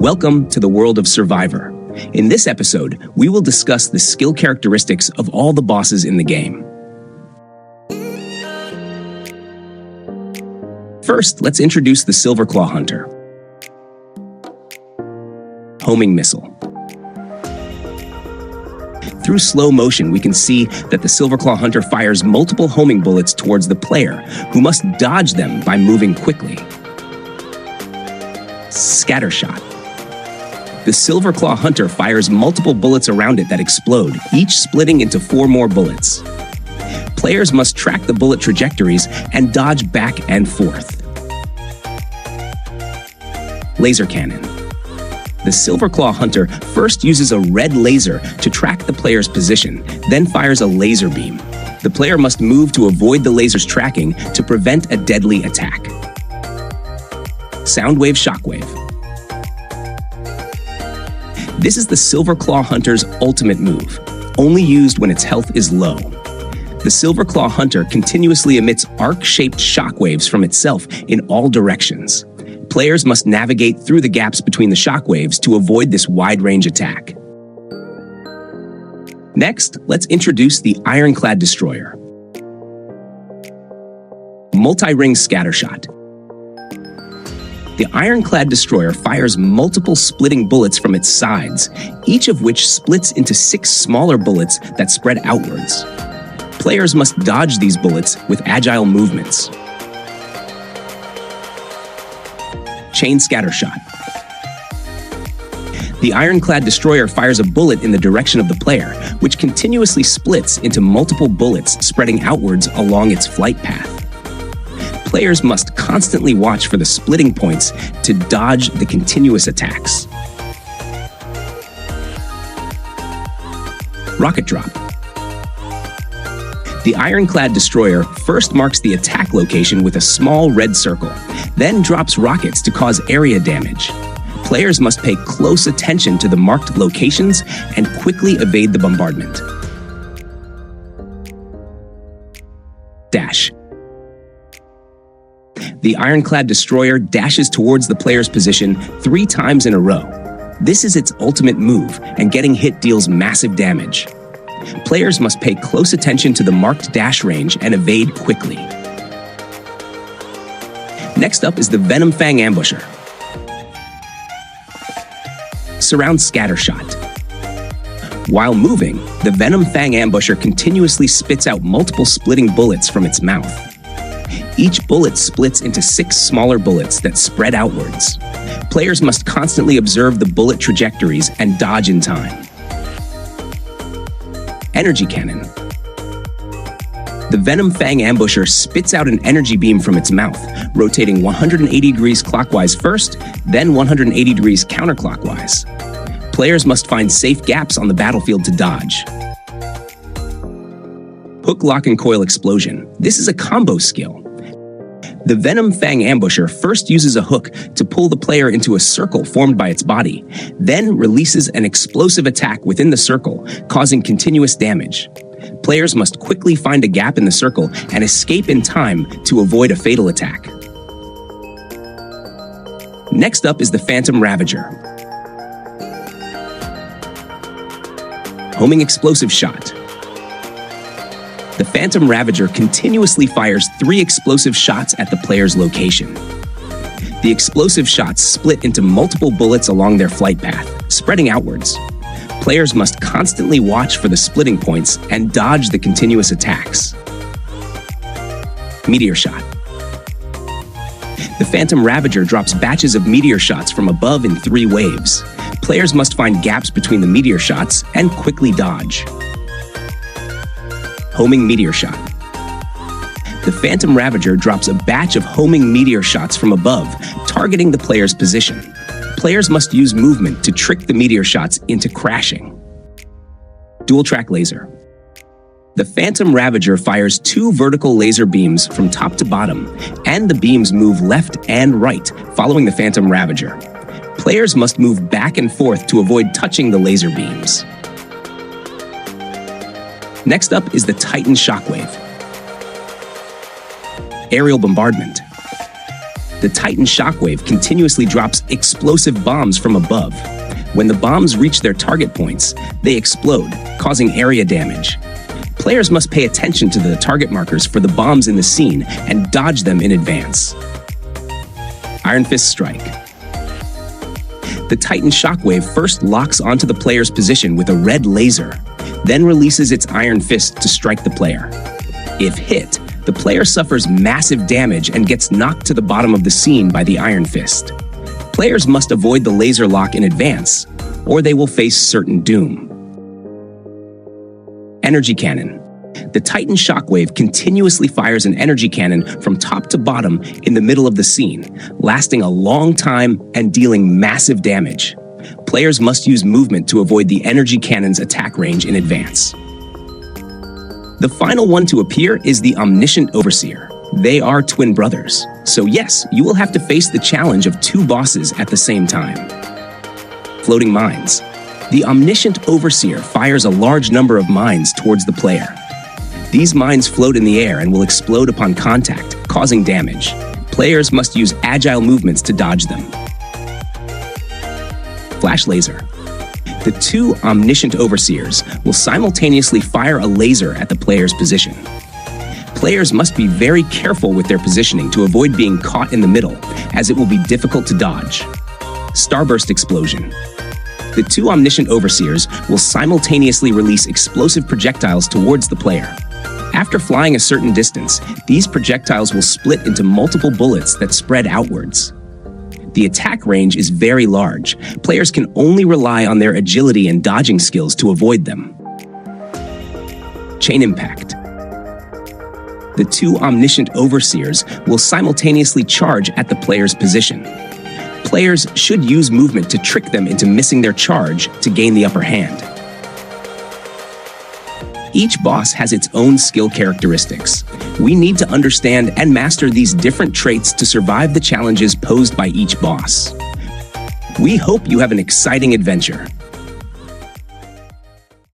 Welcome to the world of Survivor. In this episode, we will discuss the skill characteristics of all the bosses in the game. First, let's introduce the Silverclaw Hunter. Homing Missile. Through slow motion, we can see that the Silverclaw Hunter fires multiple homing bullets towards the player, who must dodge them by moving quickly. Scattershot. The Silverclaw Hunter fires multiple bullets around it that explode, each splitting into 4 more bullets. Players must track the bullet trajectories and dodge back and forth. Laser Cannon. The Silverclaw Hunter first uses a red laser to track the player's position, then fires a laser beam. The player must move to avoid the laser's tracking to prevent a deadly attack. Soundwave Shockwave. This is the Silverclaw Hunter's ultimate move, only used when its health is low. The Silverclaw Hunter continuously emits arc-shaped shockwaves from itself in all directions. Players must navigate through the gaps between the shockwaves to avoid this wide-range attack. Next, let's introduce the Ironclad Destroyer. Multi-ring Scattershot. The Ironclad Destroyer fires multiple splitting bullets from its sides, each of which splits into 6 smaller bullets that spread outwards. Players must dodge these bullets with agile movements. Chain Scattershot. The Ironclad Destroyer fires a bullet in the direction of the player, which continuously splits into multiple bullets spreading outwards along its flight path. Players must constantly watch for the splitting points to dodge the continuous attacks. Rocket Drop. The Ironclad Destroyer first marks the attack location with a small red circle, then drops rockets to cause area damage. Players must pay close attention to the marked locations and quickly evade the bombardment. Dash. The Ironclad Destroyer dashes towards the player's position 3 times in a row. This is its ultimate move, and getting hit deals massive damage. Players must pay close attention to the marked dash range and evade quickly. Next up is the Venom Fang Ambusher. Surround Scattershot. While moving, the Venom Fang Ambusher continuously spits out multiple splitting bullets from its mouth. Each bullet splits into 6 smaller bullets that spread outwards. Players must constantly observe the bullet trajectories and dodge in time. Energy Cannon. The Venom Fang Ambusher spits out an energy beam from its mouth, rotating 180 degrees clockwise first, then 180 degrees counterclockwise. Players must find safe gaps on the battlefield to dodge. Hook, Lock, and Coil Explosion. This is a combo skill. The Venom Fang Ambusher first uses a hook to pull the player into a circle formed by its body, then releases an explosive attack within the circle, causing continuous damage. Players must quickly find a gap in the circle and escape in time to avoid a fatal attack. Next up is the Phantom Ravager. Homing Explosive Shot. The Phantom Ravager continuously fires 3 explosive shots at the player's location. The explosive shots split into multiple bullets along their flight path, spreading outwards. Players must constantly watch for the splitting points and dodge the continuous attacks. Meteor Shot. The Phantom Ravager drops batches of meteor shots from above in 3 waves. Players must find gaps between the meteor shots and quickly dodge. Homing Meteor Shot. The Phantom Ravager drops a batch of homing meteor shots from above, targeting the player's position. Players must use movement to trick the meteor shots into crashing. Dual Track Laser. The Phantom Ravager fires 2 vertical laser beams from top to bottom, and the beams move left and right, following the Phantom Ravager. Players must move back and forth to avoid touching the laser beams. Next up is the Titan Shockwave. Aerial Bombardment. The Titan Shockwave continuously drops explosive bombs from above. When the bombs reach their target points, they explode, causing area damage. Players must pay attention to the target markers for the bombs in the scene and dodge them in advance. Iron Fist Strike. The Titan Shockwave first locks onto the player's position with a red laser, then releases its Iron Fist to strike the player. If hit, the player suffers massive damage and gets knocked to the bottom of the scene by the Iron Fist. Players must avoid the laser lock in advance, or they will face certain doom. Energy Cannon. The Titan Shockwave continuously fires an energy cannon from top to bottom in the middle of the scene, lasting a long time and dealing massive damage. Players must use movement to avoid the energy cannon's attack range in advance. The final one to appear is the Omniscient Overseer. They are twin brothers, so yes, you will have to face the challenge of two bosses at the same time. Floating Mines. The Omniscient Overseer fires a large number of mines towards the player. These mines float in the air and will explode upon contact, causing damage. Players must use agile movements to dodge them. Flash Laser. The two Omniscient Overseers will simultaneously fire a laser at the player's position. Players must be very careful with their positioning to avoid being caught in the middle, as it will be difficult to dodge. Starburst Explosion. The two Omniscient Overseers will simultaneously release explosive projectiles towards the player. After flying a certain distance, these projectiles will split into multiple bullets that spread outwards. The attack range is very large. Players can only rely on their agility and dodging skills to avoid them. Chain Impact. The two Omniscient Overseers will simultaneously charge at the player's position. Players should use movement to trick them into missing their charge to gain the upper hand. Each boss has its own skill characteristics. We need to understand and master these different traits to survive the challenges posed by each boss. We hope you have an exciting adventure.